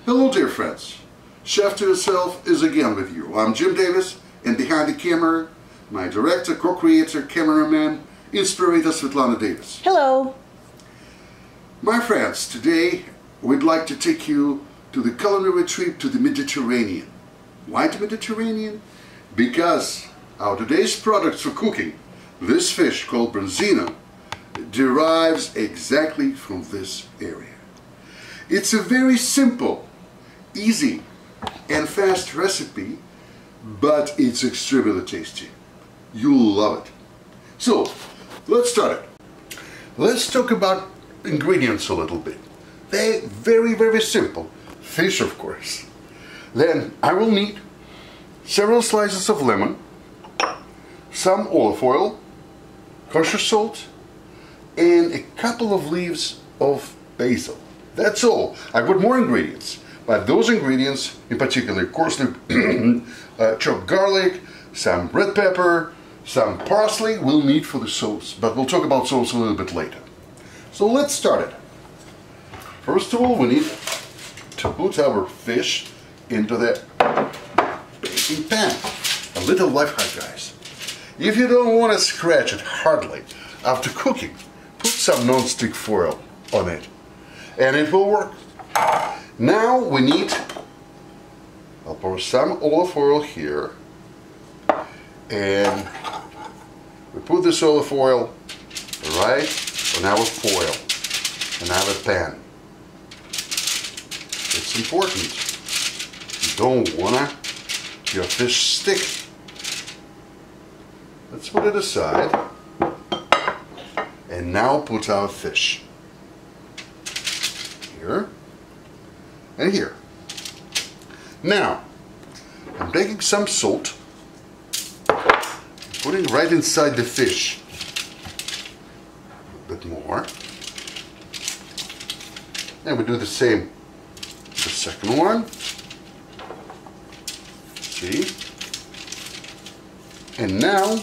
Hello dear friends, Chef to Yourself is again with you. I'm Jim Davis, and behind the camera, my director, co-creator, cameraman, inspirator Svetlana Davis. Hello. My friends, today we'd like to take you to the culinary trip to the Mediterranean. Why the Mediterranean? Because our today's products for cooking, this fish called Branzino, derives exactly from this area. It's a very simple, easy and fast recipe, but it's extremely tasty. You'll love it. So, let's start it. Let's talk about ingredients a little bit. They're very simple. Fish, of course. Then I will need several slices of lemon, some olive oil, kosher salt, and a couple of leaves of basil. That's all. I've got more ingredients, but those ingredients, in particular, coarsely chopped garlic, some red pepper, some parsley, we'll need for the sauce. But we'll talk about sauce a little bit later. So let's start it. First of all, we need to put our fish into the baking pan. A little life hack, guys. If you don't want to scratch it hardly after cooking, put some non-stick foil on it, and it will work. Now we need, I'll pour some olive oil here, and we put this olive oil right on our foil and our pan. It's important. You don't wanna your fish stick. Let's put it aside, and now put our fish here and here. Now I'm taking some salt, putting right inside the fish. A bit more, and we do the same with the second one. See? And now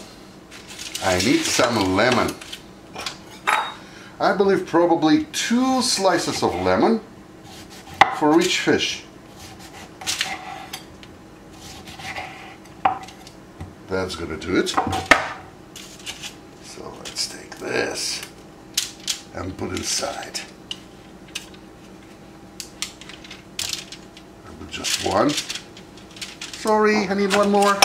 I need some lemon. I believe probably 2 slices of lemon for each fish. That's gonna do it. So let's take this and put it inside. With just one. Sorry, I need one more.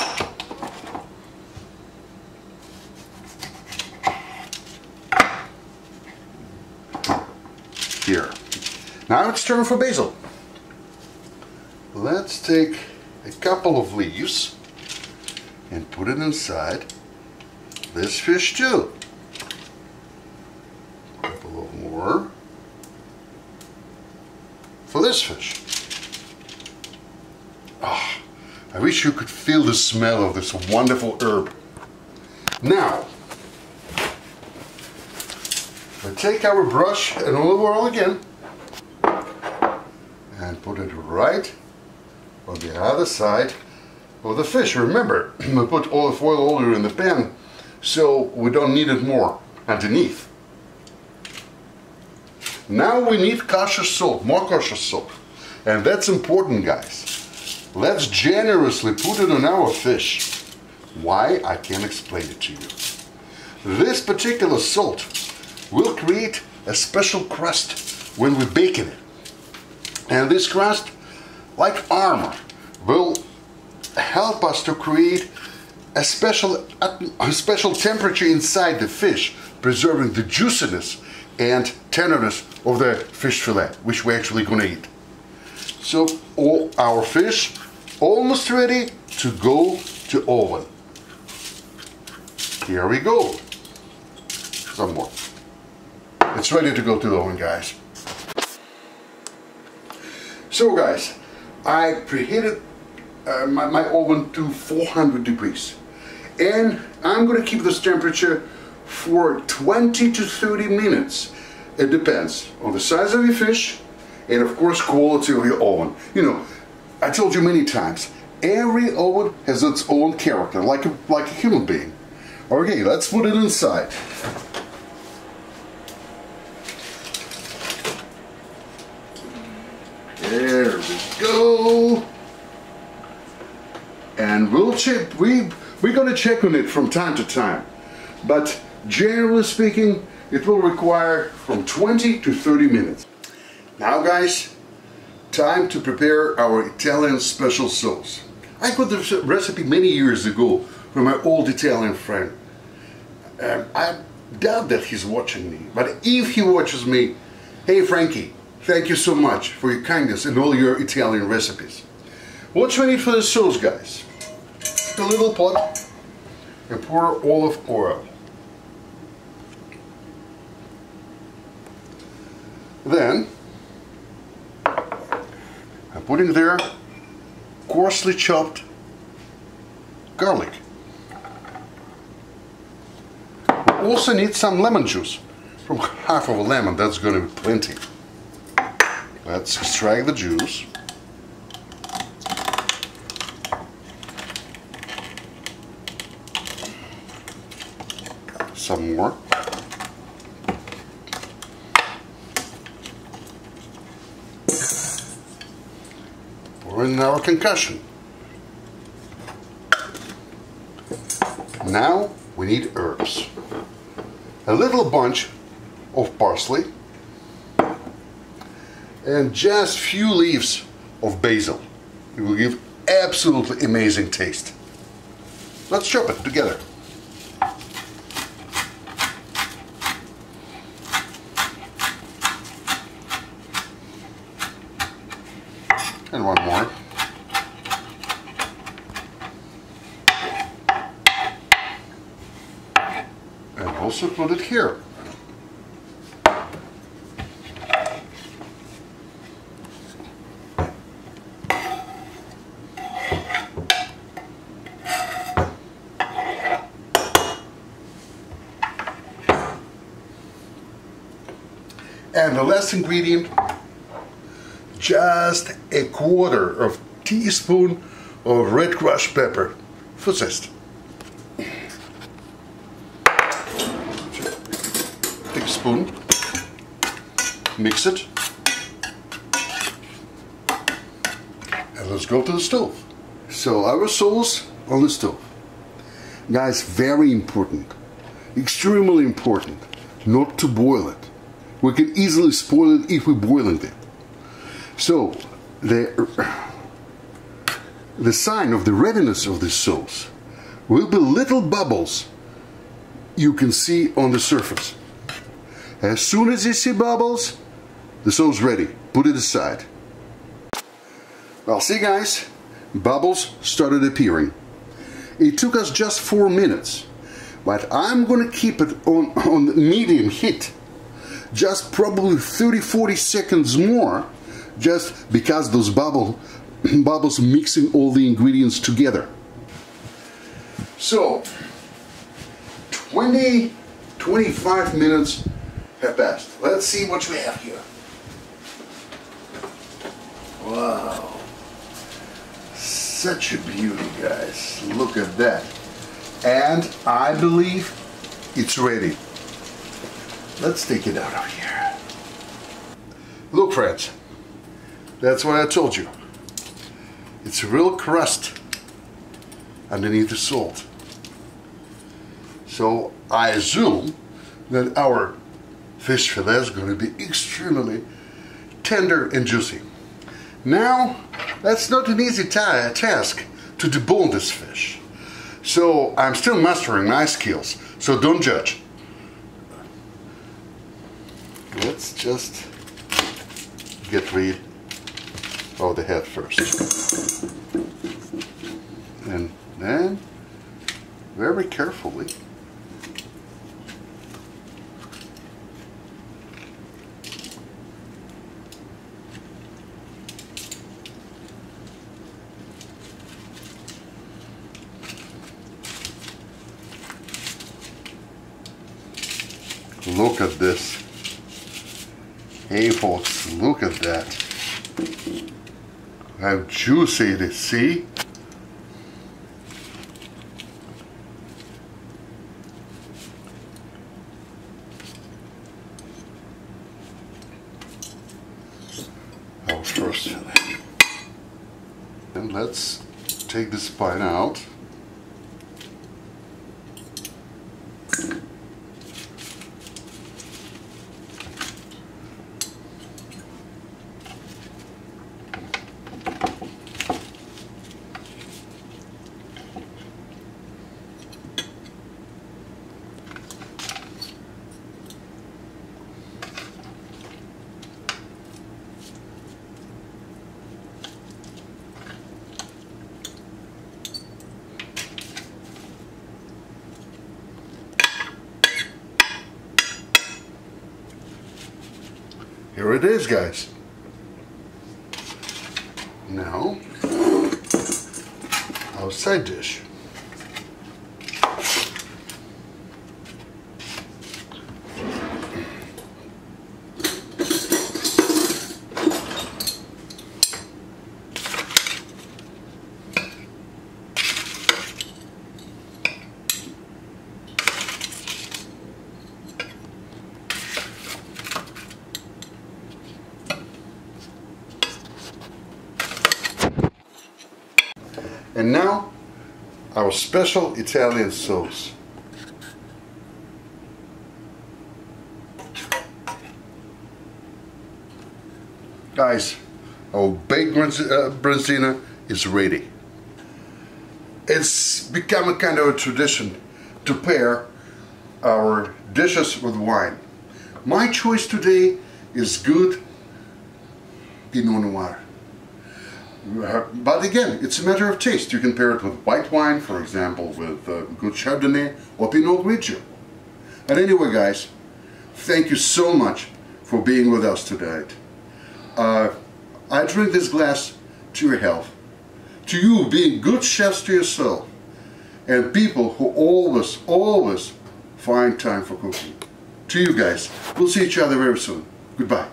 Here. Now it's turn for basil. Let's take a couple of leaves and put it inside this fish too. A couple of more for this fish. Oh, I wish you could feel the smell of this wonderful herb. Now, we take our brush and olive oil again and put it right on the other side of the fish. Remember, we put olive oil earlier in the pan, so we don't need it more underneath. Now we need kosher salt, more kosher salt. And that's important, guys. Let's generously put it on our fish. Why? I can't explain it to you. This particular salt will create a special crust when we bake it. And this crust, like armor, will help us to create a special temperature inside the fish, preserving the juiciness and tenderness of the fish fillet, which we're actually going to eat. So all our fish almost ready to go to oven. Here we go. Some more. It's ready to go to the oven, guys. So guys, I preheated my oven to 400 degrees, and I'm going to keep this temperature for 20 to 30 minutes. It depends on the size of your fish and of course quality of your oven. You know, I told you many times, every oven has its own character, like a human being. Okay, let's put it inside. There we go. And we'll check, we're gonna check on it from time to time. But generally speaking, it will require from 20 to 30 minutes. Now guys, time to prepare our Italian special sauce. I got this recipe many years ago from my old Italian friend. I doubt that he's watching me, but if he watches me, hey Frankie, thank you so much for your kindness and all your Italian recipes. What do we need for the sauce, guys? A little pot and pour olive oil. Then I'm putting there coarsely chopped garlic. We also need some lemon juice, from half of a lemon, that's going to be plenty. Let's extract the juice. Some more. Pour in our concussion. Now we need herbs. A little bunch of parsley and just few leaves of basil. It will give absolutely amazing taste. Let's chop it together. And one more. And also put it here. And the last ingredient, just a quarter of teaspoon of red crushed pepper for zest. Take a spoon, mix it, and let's go to the stove. So our sauce on the stove. Guys, very important, extremely important, not to boil it. We can easily spoil it if we boil it. So the sign of the readiness of this sauce will be little bubbles you can see on the surface. As soon as you see bubbles, the sauce is ready. Put it aside. Well, see guys, bubbles started appearing. It took us just 4 minutes, but I'm gonna keep it on medium heat, just probably 30-40 seconds more, just because those bubbles mixing all the ingredients together. So 20-25 minutes have passed. Let's see what we have here. Wow, such a beauty, guys. Look at that. And I believe it's ready. Let's take it out of here. Look, friends, that's what I told you. It's a real crust underneath the salt. So I assume that our fish fillet is going to be extremely tender and juicy. Now, that's not an easy task to debone this fish. So I'm still mastering my skills, so don't judge. Let's just get rid of the head first. And then, very carefully, look at this. Hey folks, look at that. How juicy it is, see? Our first Italy. And let's take the spine out. Here it is, guys. Now, our side dish. And now, our special Italian sauce. Guys, our baked Branzino is ready. It's become a kind of a tradition to pair our dishes with wine. My choice today is good Pinot Noir. But again, it's a matter of taste. You can pair it with white wine, for example, with good Chardonnay or Pinot Grigio. But anyway, guys, thank you so much for being with us tonight. I drink this glass to your health, to you being good chefs to yourself, and people who always find time for cooking. To you guys, we'll see each other very soon. Goodbye.